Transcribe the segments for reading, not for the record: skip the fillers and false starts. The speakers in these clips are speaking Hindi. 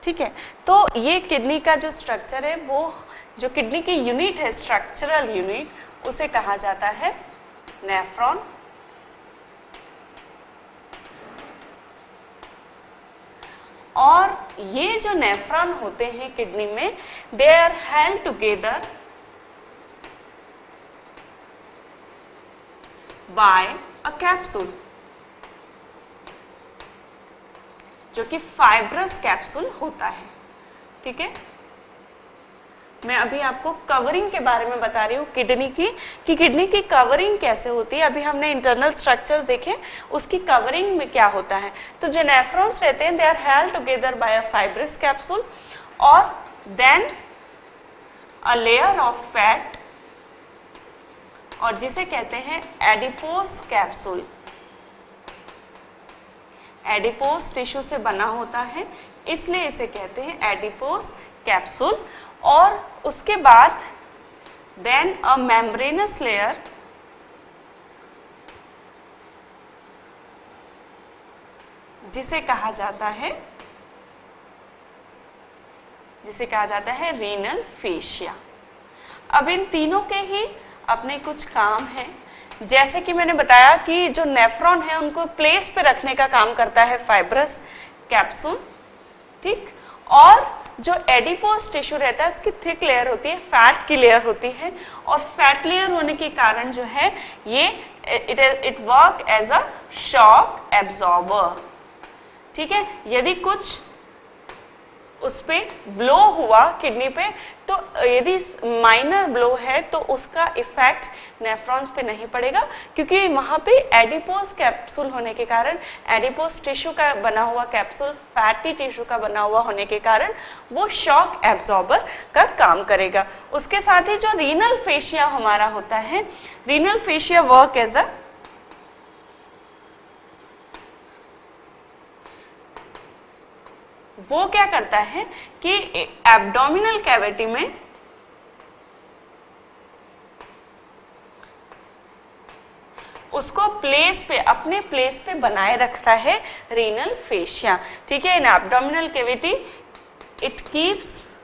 ठीक है। तो ये किडनी का जो स्ट्रक्चर है, वो जो किडनी की यूनिट है, स्ट्रक्चरल यूनिट, उसे कहा जाता है नेफ्रॉन। और ये जो नेफ्रॉन होते हैं किडनी में, they are held together by a capsule, जो कि फाइब्रस कैप्सूल होता है। ठीक है, मैं अभी आपको कवरिंग के बारे में बता रही हूँ किडनी की, कि किडनी की कवरिंग कैसे होती है। अभी हमने इंटरनल स्ट्रक्चर्स देखे, उसकी कवरिंग में क्या होता है। तो जो नेफ्रॉन्स रहते हैं, they are held together by a fibrous capsule और then a layer of fat, और जिसे कहते हैं एडिपोस कैप्सूल। एडिपोस टिश्यू से बना होता है, इसलिए इसे कहते हैं एडिपोस कैप्सूल। और उसके बाद देन अ मेम्ब्रेनस लेयर, जिसे कहा जाता है रीनल फेशिया। अब इन तीनों के ही अपने कुछ काम हैं। जैसे कि मैंने बताया कि जो नेफ्रॉन है उनको प्लेस पे रखने का काम करता है फाइब्रस कैप्सूल, ठीक। और जो एडिपोस टिश्यू रहता है उसकी थिक लेयर होती है, फैट की लेयर होती है, और फैट लेयर होने के कारण जो है ये it work as a shock absorber. ठीक है, यदि कुछ उस पे ब्लो हुआ किडनी पे, तो यदि माइनर ब्लो है तो उसका इफेक्ट नेफ्रॉन्स पे नहीं पड़ेगा, क्योंकि वहाँ पे एडिपोस कैप्सूल होने के कारण, एडिपोस टिश्यू का बना हुआ कैप्सूल फैटी टिश्यू का बना हुआ होने के कारण वो शॉक एब्जॉर्बर का काम करेगा। उसके साथ ही जो रीनल फेशिया हमारा होता है, renal fascia work as a, वो क्या करता है कि एब्डोमिनल कैविटी में उसको प्लेस पे, अपने प्लेस पे बनाए रखता है रीनल फेशिया। ठीक है, in abdominal cavity it keeps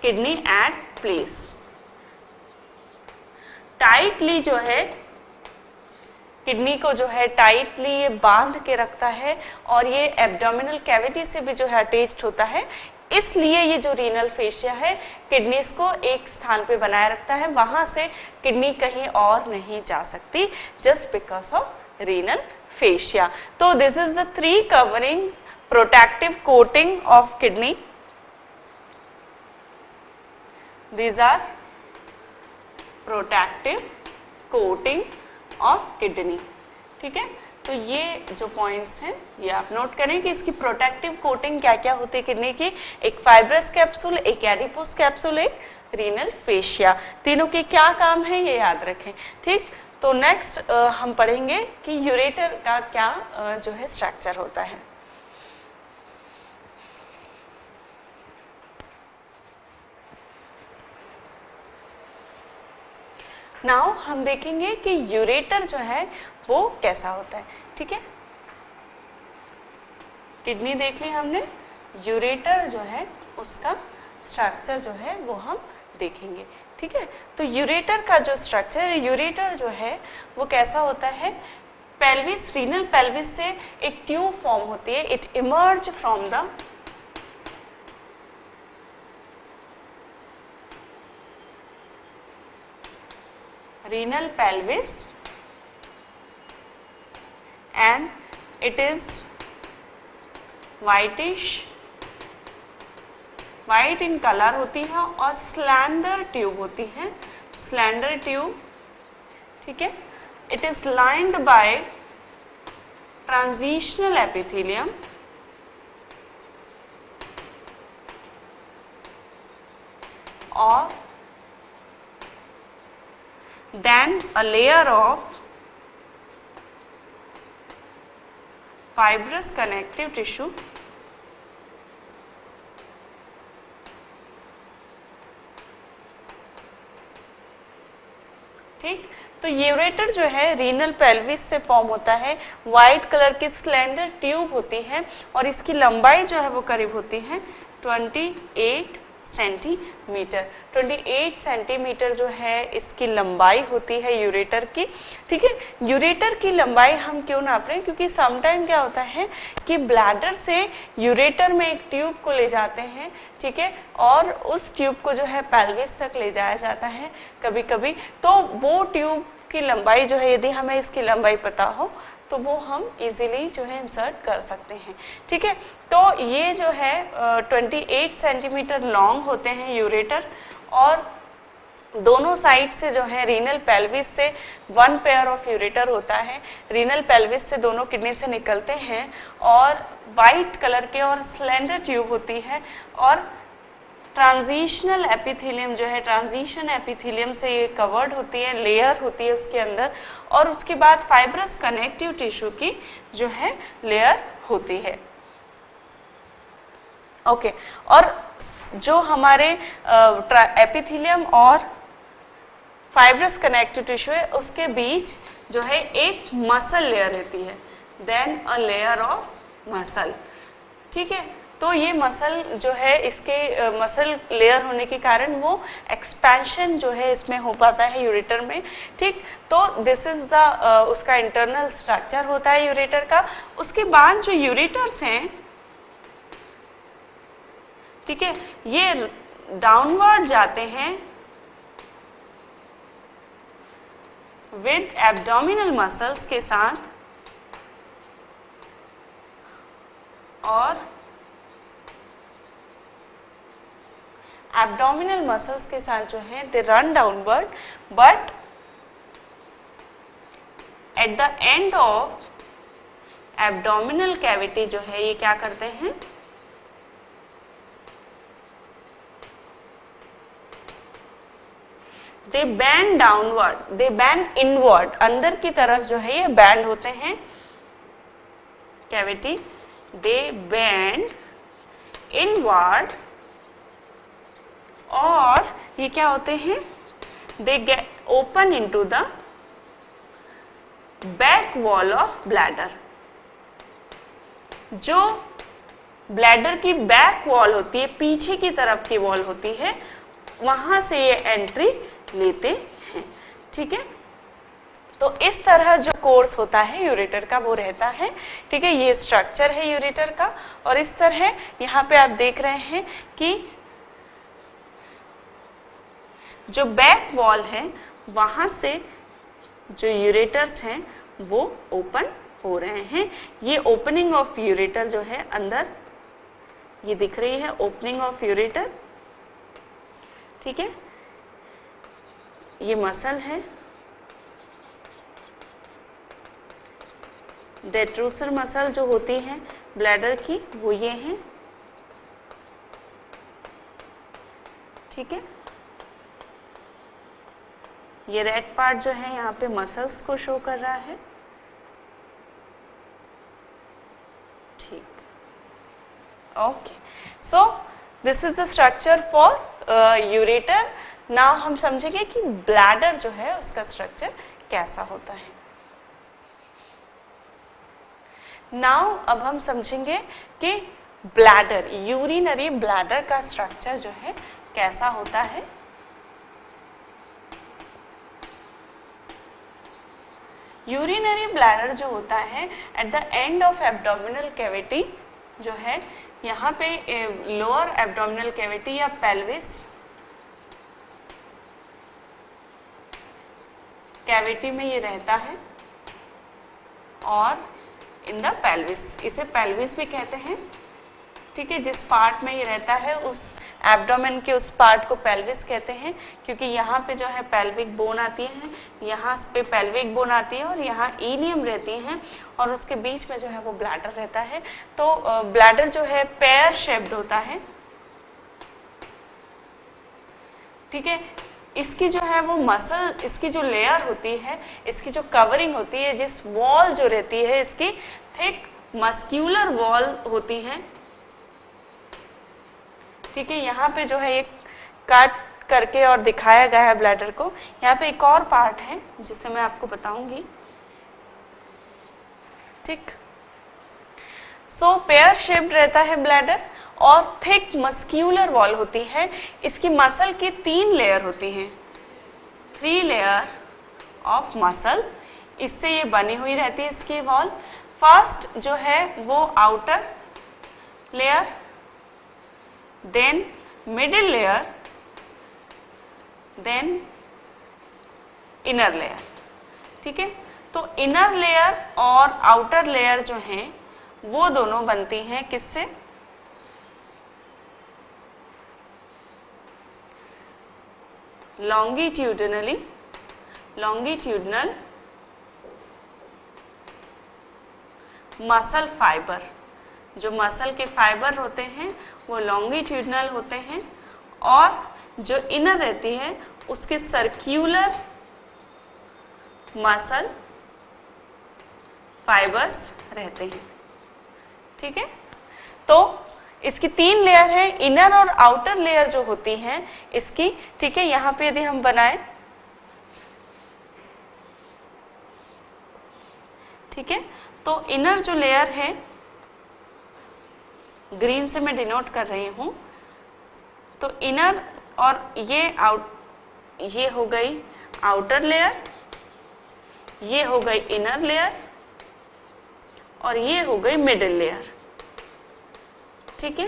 kidney at place. Tightly जो है किडनी को जो है टाइटली ये बांध के रखता है, और ये एब्डोमिनल कैविटी से भी जो है अटैच्ड होता है। इसलिए ये जो रीनल फेशिया है किडनीज को एक स्थान पे बनाए रखता है, वहां से किडनी कहीं और नहीं जा सकती, just because of renal fascia. तो this is the 3 covering protective coating of kidney. These are protective coating of kidney। ठीक है, तो ये जो पॉइंट्स हैं ये आप नोट करें कि इसकी प्रोटेक्टिव कोटिंग क्या क्या होती है किडनी की। एक फाइब्रस कैप्सूल, एक एडिपोस कैप्सूल, एक रीनल फेशिया। तीनों के क्या काम है ये याद रखें। ठीक, तो नेक्स्ट हम पढ़ेंगे कि यूरेटर का क्या जो है स्ट्रक्चर होता है। नाउ हम देखेंगे कि यूरेटर जो है वो कैसा होता है। ठीक है, किडनी देख ली हमने, यूरेटर जो है उसका स्ट्रक्चर जो है वो हम देखेंगे। ठीक है, तो यूरेटर का जो स्ट्रक्चर है, यूरेटर जो है वो कैसा होता है, पेल्विस, रीनल पेल्विस से एक ट्यूब फॉर्म होती है, it emerge from the renal pelvis and it is whitish, white in colour होती है और स्लैंडर ट्यूब होती है, स्लैंडर ट्यूब। ठीक है, it is lined by transitional epithelium और then a layer of fibrous connective tissue ठीक। तो यूरेटर जो है रीनल पेल्विस से फॉर्म होता है, वाइट कलर की स्लेंडर ट्यूब होती है और इसकी लंबाई जो है वो करीब होती है 28 सेंटीमीटर। 28 सेंटीमीटर जो है इसकी लंबाई होती है यूरेटर की। ठीक है, यूरेटर की लंबाई हम क्यों नाप रहे हैं, क्योंकि समटाइम क्या होता है कि ब्लैडर से यूरेटर में एक ट्यूब को ले जाते हैं, ठीक है, और उस ट्यूब को जो है पेल्विस तक ले जाया जाता है कभी कभी। तो वो ट्यूब की लंबाई जो है, यदि हमें इसकी लंबाई पता हो तो वो हम इजीली जो है इंसर्ट कर सकते हैं। ठीक है, तो ये जो है 28 सेंटीमीटर लॉन्ग होते हैं यूरेटर और दोनों साइड से जो है रीनल पेल्विस से 1 पेयर ऑफ यूरेटर होता है। रीनल पेल्विस से दोनों किडनी से निकलते हैं और वाइट कलर के और स्लेंडर ट्यूब होती है और ट्रांजिशनल एपिथेलियम जो है, ट्रांजिशन एपिथेलियम से ये कवर्ड होती है, लेयर होती है उसके अंदर, और उसके बाद फाइब्रस कनेक्टिव टिश्यू की जो है लेयर होती है। ओके, और जो हमारे एपिथेलियम और फाइब्रस कनेक्टिव टिश्यू है उसके बीच जो है एक मसल लेयर रहती है, then a layer of muscle. ठीक है, तो ये मसल जो है, इसके मसल लेयर होने के कारण वो एक्सपेंशन जो है इसमें हो पाता है यूरेटर में। ठीक, तो दिस इज द उसका इंटरनल स्ट्रक्चर होता है यूरेटर का। उसके बाद जो यूरेटर्स हैं, ठीक है, ये डाउनवर्ड जाते हैं विद एब्डोमिनल मसल्स के साथ और एब्डोमिनल मसल्स के साथ जो है they run downward, but at the end of abdominal cavity जो है ये क्या करते हैं, दे बैंड डाउनवर्ड, दे बैंड इनवर्ड, अंदर की तरफ जो है ये बैंड होते हैं कैविटी, दे बैंड इनवर्ड और ये क्या होते हैं, they get open into the back wall of bladder. जो ब्लैडर की बैक वॉल होती है, पीछे की तरफ की वॉल होती है, वहां से ये एंट्री लेते हैं। ठीक है, तो इस तरह जो कोर्स होता है यूरेटर का वो रहता है। ठीक है, ये स्ट्रक्चर है यूरेटर का और इस तरह यहाँ पे आप देख रहे हैं कि जो बैक वॉल है वहां से जो यूरेटर्स हैं वो ओपन हो रहे हैं। ये ओपनिंग ऑफ यूरेटर जो है अंदर ये दिख रही है, ओपनिंग ऑफ यूरेटर। ठीक है, ये मसल है, डेट्रूसर मसल जो होती है ब्लैडर की वो ये हैं। ठीक है, ये रेड पार्ट जो है यहाँ पे मसल्स को शो कर रहा है। ठीक, okay, so this is the structure for ureter. Now हम समझेंगे कि ब्लैडर जो है उसका स्ट्रक्चर कैसा होता है। नाउ अब हम समझेंगे कि ब्लैडर, यूरिनरी ब्लैडर का स्ट्रक्चर जो है कैसा होता है। यूरिनरी ब्लैडर जो होता है at the end of abdominal cavity जो है, यहाँ पे लोअर एब्डोमिनल कैविटी या पेल्विस कैविटी में ये रहता है और इन द पेल्विस, इसे पेल्विस भी कहते हैं। ठीक है, जिस पार्ट में ये रहता है उस एब्डोमेन के उस पार्ट को पेल्विस कहते हैं, क्योंकि यहाँ पे जो है पेल्विक बोन आती है, यहाँ पे पेल्विक बोन आती है और यहाँ इलियम रहती हैं और उसके बीच में जो है वो ब्लैडर रहता है। तो ब्लैडर जो है पेयर शेप्ड होता है। ठीक है, इसकी जो है वो मसल, इसकी जो लेयर होती है, इसकी जो कवरिंग होती है, जिस वॉल जो रहती है इसकी थिक मस्क्यूलर वॉल होती है। ठीक है, यहाँ पे जो है एक करके और दिखाया गया है ब्लैडर को। यहाँ पे एक और पार्ट है जिसे मैं आपको बताऊंगी, ठीक। सो पेयर शेप्ड रहता है ब्लैडर और थिक मस्क्यूलर वॉल होती है। इसकी मसल की 3 लेयर होती हैं, 3 लेयर ऑफ मसल, इससे ये बनी हुई रहती है इसकी वॉल। फर्स्ट जो है वो outer layer, then middle layer, then inner layer, ठीक है। तो इनर लेयर और आउटर लेयर जो हैं वो दोनों बनती हैं किससे? Longitudinal muscle fibre. जो मसल के फाइबर होते हैं वो लॉन्गिट्यूडिनल होते हैं और जो इनर रहती है उसके सर्क्यूलर मसल फाइबर्स रहते हैं, ठीक है। तो इसकी 3 लेयर है, इनर और आउटर लेयर जो होती हैं इसकी, ठीक है। यहाँ पे यदि हम बनाएं, ठीक है, तो इनर जो लेयर है ग्रीन से मैं डिनोट कर रही हूं, तो इनर और ये हो गई आउटर लेयर, ये हो गई इनर लेयर और ये हो गई मिडिल लेयर, ठीक है।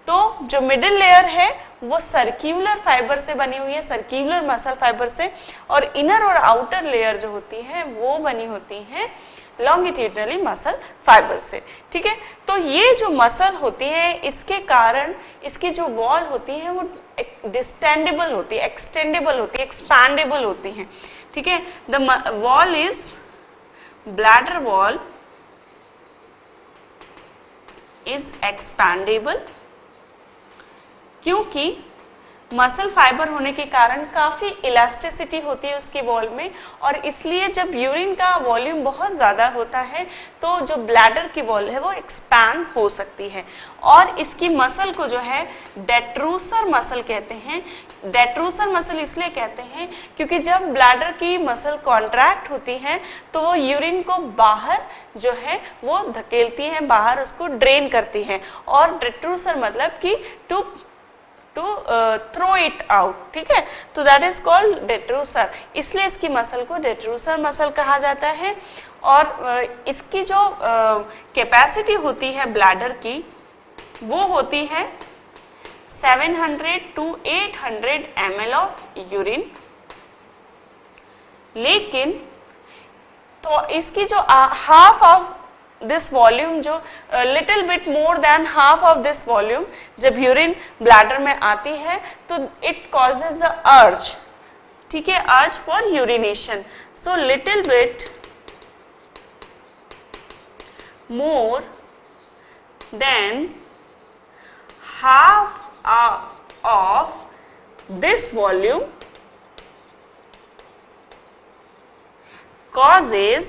तो जो मिडिल लेयर है वो सर्क्यूलर फाइबर से बनी हुई है, सर्क्यूलर मसल फाइबर से, और इनर और आउटर लेयर जो होती है वो बनी होती है लॉन्गिट्यूडिनली मसल फाइबर से, ठीक है। तो ये जो मसल होती है इसके कारण इसकी जो वॉल होती है वो डिस्टेंडेबल होती है, एक्सटेंडेबल होती है, एक्सपैंडेबल होती है, ठीक है। The wall is bladder wall is expandable, क्योंकि मसल फाइबर होने के कारण काफ़ी इलास्टिसिटी होती है उसकी वॉल में, और इसलिए जब यूरिन का वॉल्यूम बहुत ज़्यादा होता है तो जो ब्लैडर की वॉल है वो एक्सपैंड हो सकती है। और इसकी मसल को जो है डेट्रूसर मसल कहते हैं। डेट्रूसर मसल इसलिए कहते हैं क्योंकि जब ब्लैडर की मसल कॉन्ट्रैक्ट होती है तो वो यूरिन को बाहर जो है वो धकेलती है, बाहर उसको ड्रेन करती है, और डेट्रूसर मतलब कि टू थ्रो इट आउट, ठीक है। तो दैट इज कॉल्ड डेट्रूसर, इसलिए इसकी मसल को डेट्रूसर मसल कहा जाता है। और इसकी जो कैपेसिटी होती है ब्लैडर की वो होती है 700 to 800 ml ऑफ यूरिन, लेकिन तो इसकी जो हाफ ऑफ दिस वॉल्यूम, जो little bit more than half of this volume जब यूरिन ब्लैडर में आती है तो इट कॉजेज द अर्ज, ठीक है, urge for urination. So little bit more than half of this volume causes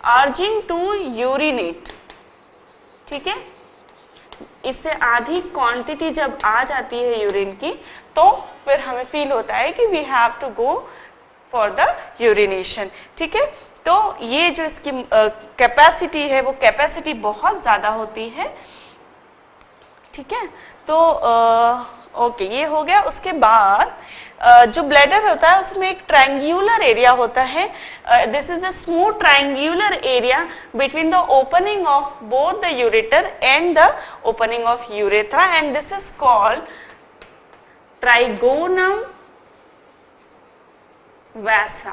urging to urinate, ठीक है। इससे आधी क्वांटिटी जब आ जाती है यूरिन की तो फिर हमें फील होता है कि we have to go for the urination, ठीक है। तो ये जो इसकी कैपेसिटी है वो कैपेसिटी बहुत ज़्यादा होती है, ठीक है। तो ओके, ये हो गया। उसके बाद जो ब्लैडर होता है उसमें एक ट्रायंगुलर एरिया होता है। This is the smooth triangular area between the opening of both the ureter and the opening of urethra, and this is called trigonum vesicae,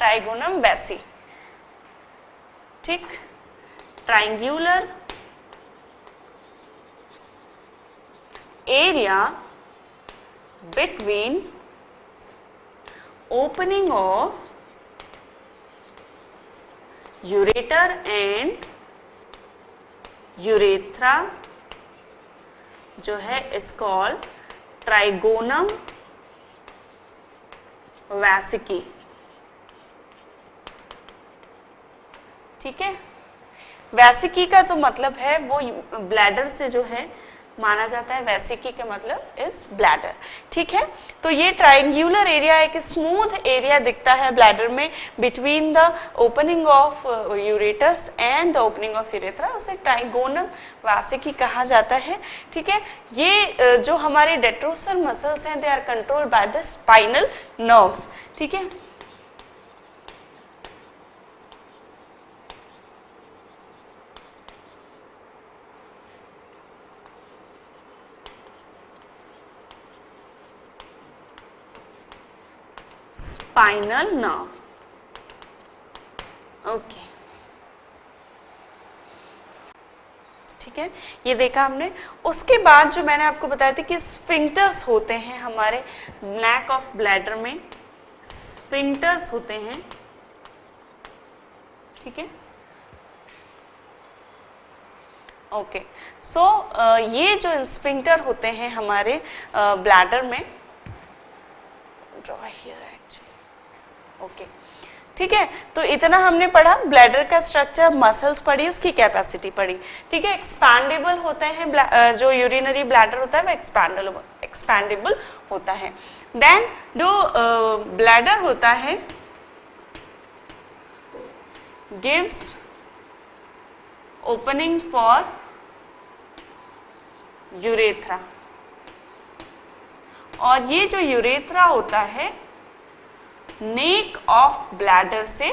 trigonum vesicae, ठीक। Triangular area between opening of ureter and urethra जो है is called trigonum vesicae, ठीक है। वैसिकी का तो मतलब है वो ब्लैडर से जो है माना जाता है। वेसिकी का मतलब इज ब्लैडर, ठीक है। तो ये ट्रायंगुलर एरिया, एक स्मूथ एरिया दिखता है ब्लैडर में between the opening of ureters and the opening of urethra, उसे ट्राइगोनल वेसिकी कहा जाता है, ठीक है। ये जो हमारे डेट्रोसल मसल्स हैं, they are controlled by the spinal nerves, ठीक है। स्पाइनल नर्व, ओके, ठीक है, ये देखा हमने। उसके बाद जो मैंने आपको बताया था कि स्फिंक्टर्स होते हैं हमारे नेक ऑफ ब्लैडर में, स्फिंक्टर्स होते हैं, ठीक है, ओके। सो ये जो स्फिंक्टर होते हैं हमारे ब्लैडर में, ओके, ठीक है। तो इतना हमने पढ़ा, ब्लैडर का स्ट्रक्चर, मसल्स पढ़ी, उसकी कैपेसिटी पढ़ी, ठीक है। एक्सपैंडेबल होते हैं, जो यूरिनरी ब्लैडर होता है वो एक्सपैंडेबल होता है। देन जो ब्लैडर होता है गिव्स ओपनिंग फॉर यूरेथ्रा, और ये जो यूरेथ्रा होता है नेक ऑफ ब्लैडर से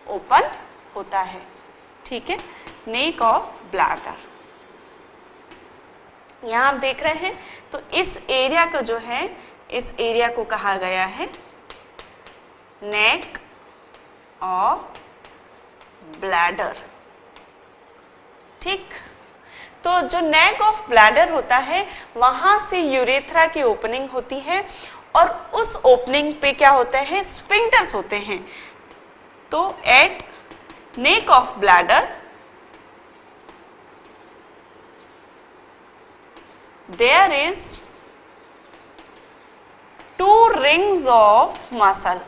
ओपन होता है, ठीक है, नेक ऑफ ब्लैडर। यहां आप देख रहे हैं, तो इस एरिया को जो है, इस एरिया को कहा गया है नेक ऑफ ब्लैडर, ठीक। तो जो नेक ऑफ ब्लैडर होता है, वहां से यूरेथ्रा की ओपनिंग होती है, और उस ओपनिंग पे क्या होता है, स्फिंक्टर्स होते हैं। तो at neck of bladder there is 2 rings of muscle,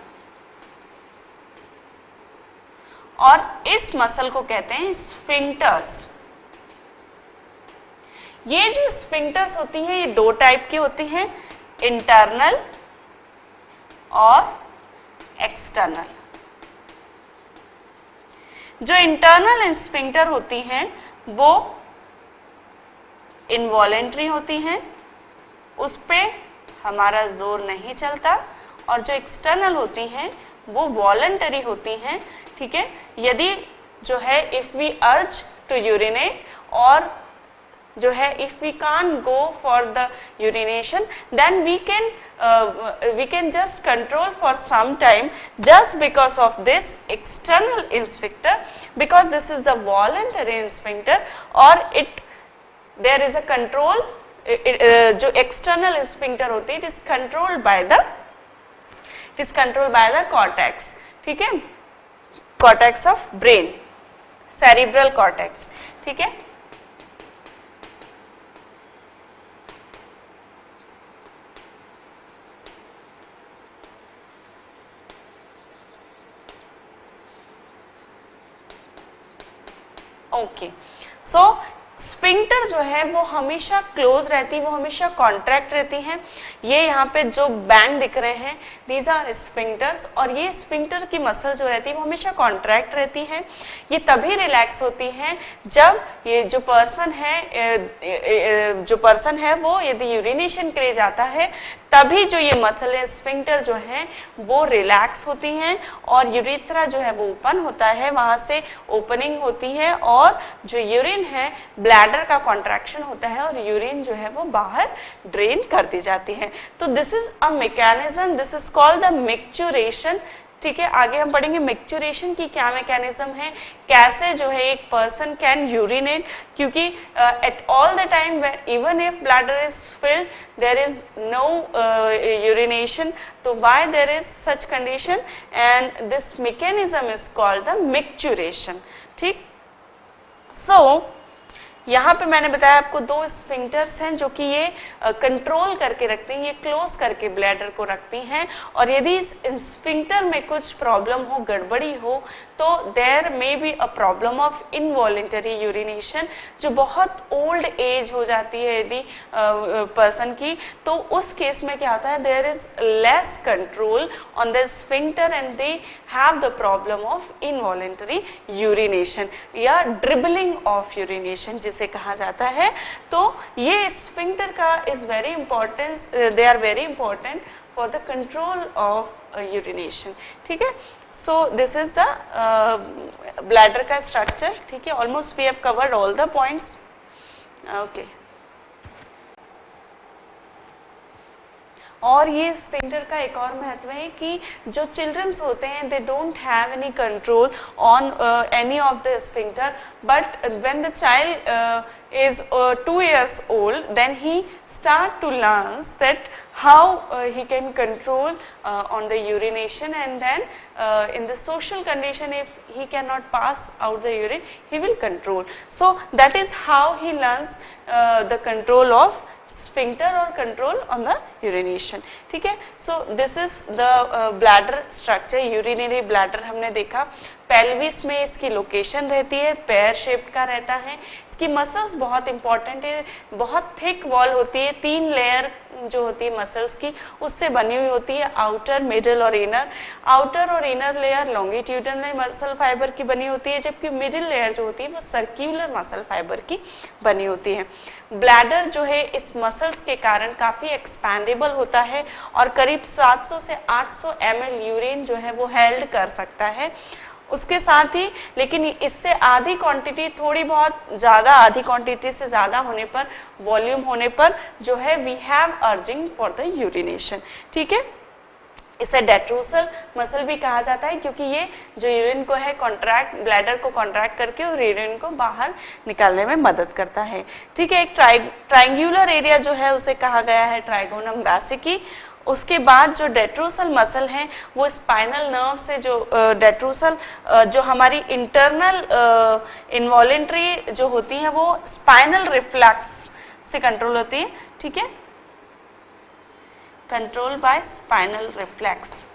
और इस मसल को कहते हैं स्फिंक्टर्स। ये जो स्फिंक्टर्स होती हैं, ये 2 टाइप की होती हैं, इंटरनल और एक्सटर्नल। जो इंटरनल स्फिंक्टर होती हैं वो इनवॉलेंट्री होती हैं, उस पे हमारा जोर नहीं चलता, और जो एक्सटर्नल होती हैं वो वॉलंटरी होती हैं, ठीक है। यदि जो है if we urge to urinate, और जो है if we can go for the urination, then we can just control for some time just because of this external sphincter, because this is the voluntary sphincter, or there is a control, जो external sphincter होती है, it is controlled by the cortex, ठीक है, cortex of brain, cerebral cortex, ठीक है। ओके, सो स्फिंक्टर जो है वो हमेशा क्लोज रहती है, वो हमेशा कॉन्ट्रैक्ट रहती हैं। ये यहाँ पे जो बैंड दिख रहे हैं, दीज आर स्फिंक्टर्स, और ये स्फिंक्टर की मसल जो रहती है वो हमेशा कॉन्ट्रैक्ट रहती है। ये तभी रिलैक्स होती हैं जब ये जो पर्सन है वो यदि यूरिनेशन के लिए जाता है, तभी जो ये मसल है, स्फिंक्टर जो है वो रिलैक्स होती हैं, और यूरेथ्रा जो है वो ओपन होता है, वहां से ओपनिंग होती है, और जो यूरिन है, ब्लैडर का कॉन्ट्रैक्शन होता है, और यूरिन जो है वो बाहर ड्रेन कर दी जाती है। तो this is a mechanism, this is called the micturition, ठीक है। आगे हम पढ़ेंगे मिक्चुरेशन की क्या मैकेनिज्म है, कैसे जो है एक पर्सन कैन यूरिनेट, क्योंकि at all the time even if bladder is filled there is no urination, तो why there is such condition, and this mechanism is called the micturition, ठीक। सो यहाँ पे मैंने बताया आपको दो स्फिंक्टर्स हैं जो कि ये कंट्रोल करके रखती हैं, ये क्लोज करके ब्लैडर को रखती हैं, और यदि इस स्फिंक्टर में कुछ प्रॉब्लम हो, गड़बड़ी हो, तो there may be a problem of involuntary urination, जो बहुत ओल्ड एज हो जाती है यदि पर्सन की, तो उस केस में क्या होता है, there is less control on the sphincter and they have the problem of involuntary urination या ड्रिबलिंग ऑफ यूरिनेशन जिसे कहा जाता है। तो ये स्फिंक्टर का is very importance, they are very important for the control of urination. ठीक है, so this is the bladder का स्ट्रक्चर। ठीक है, almost we have covered all the points. Okay, और ये स्फिंक्टर का एक और महत्व है कि जो चिल्ड्रंस होते हैं they don't have any control on any of the sphincter, but when the child is 2 years old, then he start to learn that how he can control on the urination, and then in the social condition if he cannot pass out the urine, he will control. So that is how he learns the control of sphincter or control on the urination. ठीक है, so this is the bladder structure, urinary bladder हमने देखा। पेल्विस में इसकी लोकेशन रहती है, पेयर शेप्ड का रहता है। इसकी मसल्स बहुत इंपॉर्टेंट है, बहुत थिक वॉल होती है, 3 लेयर जो होती है मसल्स की उससे बनी हुई होती है, आउटर, मिडिल और इनर। आउटर और inner layer longitudinal muscle fibre की बनी होती है, जबकि मिडिल लेयर जो होती है वो सर्क्यूलर मसल फाइबर की बनी होती है। ब्लैडर जो है इस मसल्स के कारण काफ़ी एक्सपैंडेबल होता है और करीब 700 से 800 ml यूरिन जो है वो हेल्ड कर सकता है। उसके साथ ही लेकिन इससे आधी क्वांटिटी, थोड़ी बहुत ज़्यादा, आधी क्वांटिटी से ज़्यादा होने पर, वॉल्यूम होने पर जो है we have urging for the urination. ठीक है, इसे डेट्रूसल मसल भी कहा जाता है क्योंकि ये जो यूरिन को है कॉन्ट्रैक्ट, ब्लैडर को कॉन्ट्रैक्ट करके और यूरिन को बाहर निकालने में मदद करता है। ठीक है, एक ट्रायंगुलर एरिया जो है उसे कहा गया है ट्राइगोनम बैसिकी। उसके बाद जो डेट्रूसल मसल हैं वो स्पाइनल नर्व से, जो डेट्रूसल जो हमारी इंटरनल इनवॉलेंट्री जो होती हैं वो स्पाइनल रिफ्लेक्स से कंट्रोल होती है। ठीक है, कंट्रोल बाय स्पाइनल रिफ्लेक्स।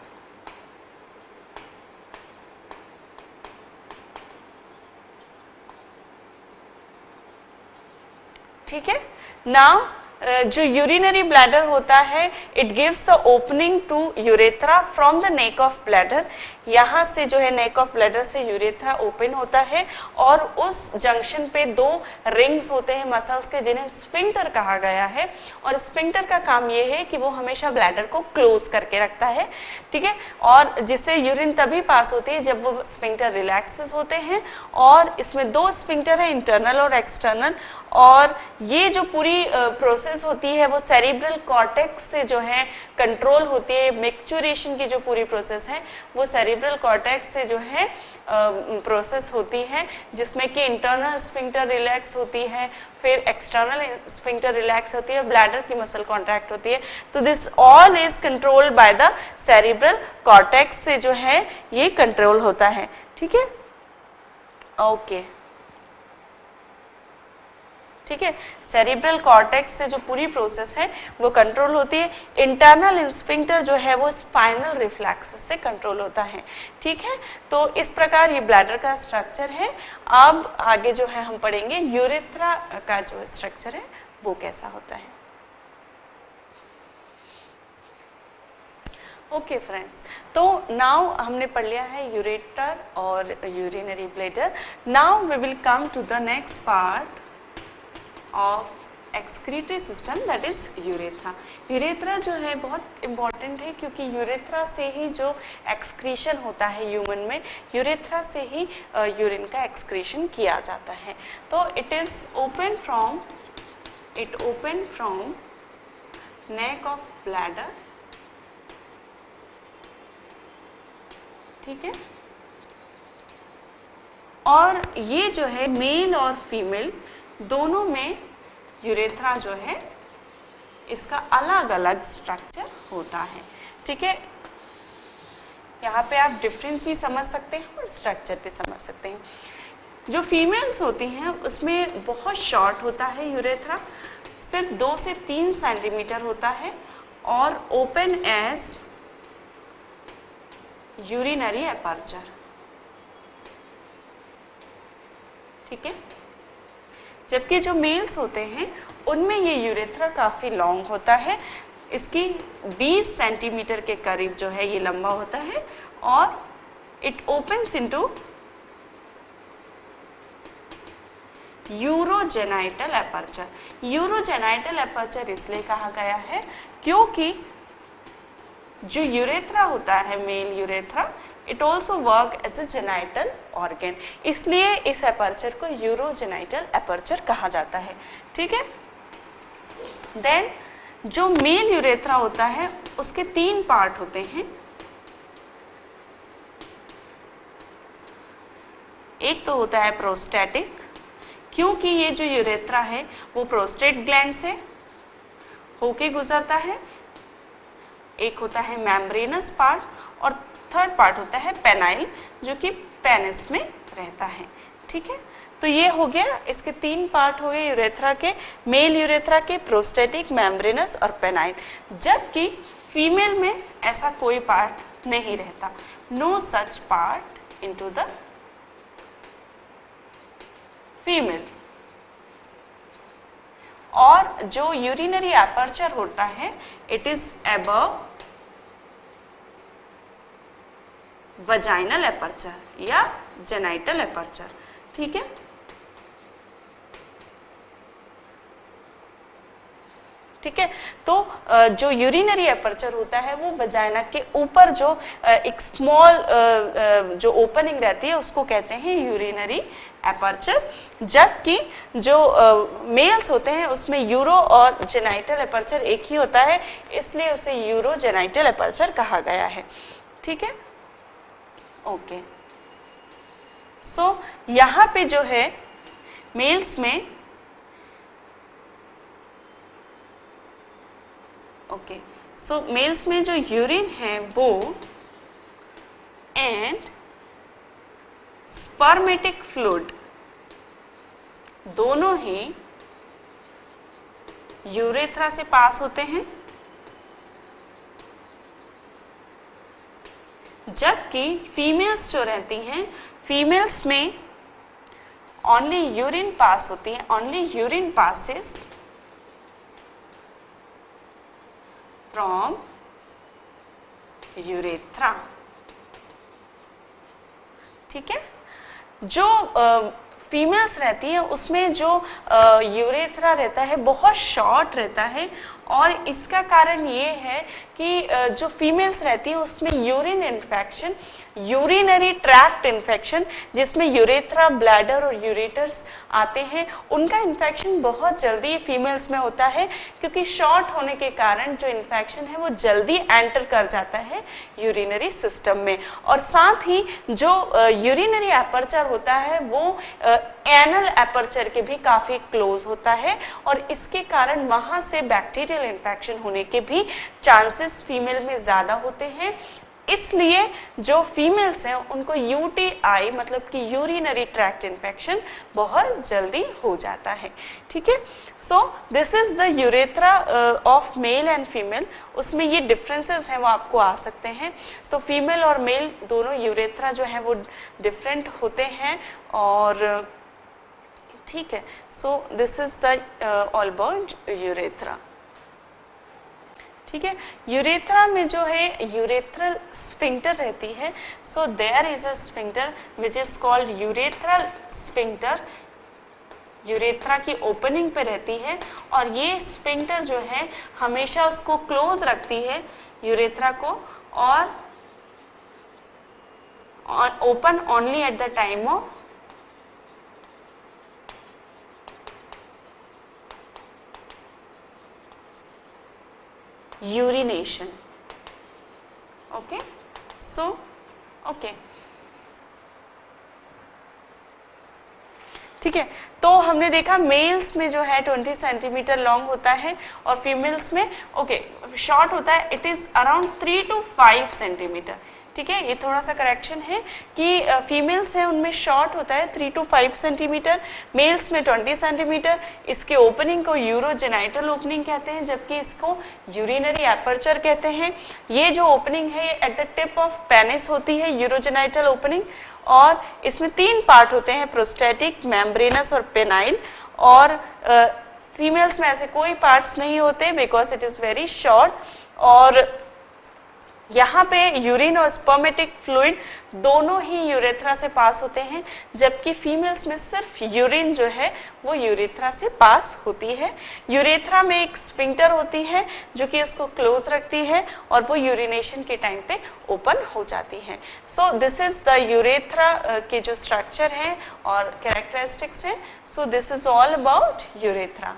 ठीक है, नाउ जो यूरिनरी ब्लैडर होता है it gives the opening to urethra from the neck of bladder. यहाँ से जो है नेक ऑफ ब्लैडर से यूरेथ्रा ओपन होता है और उस जंक्शन पे 2 रिंग्स होते हैं मसल्स के जिन्हें स्फिंक्टर कहा गया है, और स्फिंक्टर का काम ये है कि वो हमेशा ब्लैडर को क्लोज करके रखता है। ठीक है, और जिससे यूरिन तभी पास होती है जब वो स्फिंक्टर रिलैक्सेस होते हैं, और इसमें 2 स्फिंक्टर है, इंटरनल और एक्सटर्नल, और ये जो पूरी प्रोसेस होती है वो सेरिब्रल कॉर्टेक्स से जो है कंट्रोल होती है। मैच्योरेशन की जो पूरी प्रोसेस है वो सेरिब्रल कॉर्टेक्स से जो है प्रोसेस होती है, जिसमें कि इंटरनल स्फिंक्टर रिलैक्स होती है, फिर एक्सटर्नल स्फिंक्टर रिलैक्स होती है, ब्लैडर की मसल कॉन्ट्रैक्ट होती है। तो this all is controlled by the cerebral cortex से जो है ये कंट्रोल होता है। ठीक है, ओके, ठीक है, सेरिब्रल कॉर्टेक्स से जो पूरी प्रोसेस है वो कंट्रोल होती है। इंटरनल स्फिंक्टर जो है वो स्पाइनल रिफ्लेक्स से कंट्रोल होता है। ठीक है, तो इस प्रकार ये ब्लैडर का स्ट्रक्चर है। अब आगे जो है हम पढ़ेंगे यूरेथ्रा का जो स्ट्रक्चर है वो कैसा होता है। ओके फ्रेंड्स, तो नाउ हमने पढ़ लिया है यूरेटर और urinary bladder. Now we will come to the next part of excretory system, that is urethra. Urethra जो है बहुत इंपॉर्टेंट है क्योंकि यूरेथ्रा से ही जो एक्सक्रीशन होता है ह्यूमन में, यूरेथ्रा से ही यूरिन का एक्सक्रीशन किया जाता है। तो it is open from neck of bladder. ठीक है, और ये जो है मेल और फीमेल दोनों में यूरेथ्रा जो है इसका अलग अलग स्ट्रक्चर होता है। ठीक है, यहाँ पे आप डिफरेंस भी समझ सकते हैं और स्ट्रक्चर भी समझ सकते हैं। जो फीमेल्स होती हैं उसमें बहुत शॉर्ट होता है यूरेथ्रा, सिर्फ 2 से 3 सेंटीमीटर होता है और ओपन एज यूरिनरी एपर्चर। ठीक है, जबकि जो मेल्स होते हैं उनमें ये यूरेथ्रा काफ़ी लॉन्ग होता है, इसकी 20 सेंटीमीटर के करीब जो है ये लंबा होता है और it opens into urogenital aperture. Urogenital aperture इसलिए कहा गया है क्योंकि जो यूरेथ्रा होता है, male urethra, it also work as a genital organ, इसलिए इस एपर्चर को यूरोजेनाइटल एपर्चर कहा जाता है। ठीक है, देन जो मेल यूरेथ्रा होता है उसके 3 पार्ट होते हैं। एक तो होता है प्रोस्टेटिक, क्योंकि ये जो यूरेथ्रा है वो प्रोस्टेट ग्लैंड से होके गुजरता है। एक होता है मेम्ब्रेनस पार्ट और थर्ड पार्ट होता है पेनाइल, जो कि पेनिस में रहता है। ठीक है, तो ये हो गया, इसके 3 पार्ट हो गए यूरेथ्रा के, मेल यूरेथ्रा के, प्रोस्टेटिक, मेम्ब्रेनस और पेनाइल। जबकि फीमेल में ऐसा कोई पार्ट नहीं रहता, no such part into the female. और जो यूरिनरी एपर्चर होता है it is above vaginal aperture या जेनाइटल एपर्चर। ठीक है, ठीक है, तो जो यूरिनरी एपर्चर होता है वो वजाइना के ऊपर जो एक स्मॉल जो ओपनिंग रहती है उसको कहते हैं यूरिनरी एपर्चर। जबकि जो मेल्स होते हैं उसमें यूरो और जेनाइटल एपर्चर एक ही होता है, इसलिए उसे यूरो जेनाइटल एपर्चर कहा गया है। ठीक है, ओके, सो यहाँ पे जो है मेल्स में ओके, सो मेल्स में जो यूरिन है वो एंड स्पर्मेटिक फ्लूइड दोनों ही यूरेथ्रा से पास होते हैं, जबकि फीमेल्स जो रहती हैं, फीमेल्स में ओनली यूरिन पास होती है, only urine passes from urethra. ठीक है, जो फीमेल्स रहती है उसमें जो यूरेथ्रा रहता है बहुत शॉर्ट रहता है, और इसका कारण ये है कि जो फीमेल्स रहती है उसमें urine infection, urinary tract infection, जिसमें यूरेथ्रा, ब्लैडर और यूरेटर्स आते हैं, उनका इन्फेक्शन बहुत जल्दी फीमेल्स में होता है, क्योंकि शॉर्ट होने के कारण जो इन्फेक्शन है वो जल्दी एंटर कर जाता है यूरिनरी सिस्टम में। और साथ ही जो यूरिनरी एपर्चर होता है वो एनल एपर्चर के भी काफ़ी क्लोज होता है, और इसके कारण वहाँ से बैक्टीरियल इन्फेक्शन होने के भी चांसेस फीमेल में ज़्यादा होते हैं। इसलिए जो फीमेल्स हैं उनको यूटीआई मतलब कि यूरिनरी ट्रैक्ट इन्फेक्शन बहुत जल्दी हो जाता है। ठीक है, so this is the urethra of male and female. उसमें ये डिफरेंसेस हैं वो आपको आ सकते हैं। तो फीमेल और मेल दोनों यूरेथ्रा जो है वो डिफरेंट होते हैं, और ठीक है, so this is the all about urethra. ठीक है, यूरेथ्रा में जो है यूरेथ्रल स्फिंक्टर रहती है, so there is a sphincter which is called urethral sphincter, urethra की ओपनिंग पे रहती है, और ये स्फिंक्टर जो है हमेशा उसको क्लोज रखती है यूरेथ्रा को, और open only at the time of urination. Okay, so okay, ठीक है, तो हमने देखा मेल्स में जो है 20 सेंटीमीटर लॉन्ग होता है, और फीमेल्स में ओके शॉर्ट होता है, it is around 3 to 5 centimetre. ठीक है, ये थोड़ा सा करेक्शन है कि फीमेल्स हैं उनमें शॉर्ट होता है 3 to 5 सेंटीमीटर, मेल्स में 20 सेंटीमीटर। इसके ओपनिंग को यूरोजेनाइटल ओपनिंग कहते हैं, जबकि इसको यूरिनरी एपर्चर कहते हैं। ये जो ओपनिंग है ये at the tip of penis होती है, यूरोजेनाइटल ओपनिंग, और इसमें 3 पार्ट होते हैं, प्रोस्टेटिक, मेम्ब्रेनस और पेनाइल। और फीमेल्स में ऐसे कोई पार्ट्स नहीं होते because it is very short. और यहाँ पे यूरिन और स्पर्मेटिक फ्लूइड दोनों ही यूरेथ्रा से पास होते हैं, जबकि फीमेल्स में सिर्फ यूरिन जो है वो यूरेथ्रा से पास होती है। यूरेथ्रा में एक स्फिंक्टर होती है जो कि इसको क्लोज रखती है और वो यूरिनेशन के टाइम पे ओपन हो जाती है। So this is the urethra के जो स्ट्रक्चर है और कैरेक्टरिस्टिक्स है। So this is all about urethra.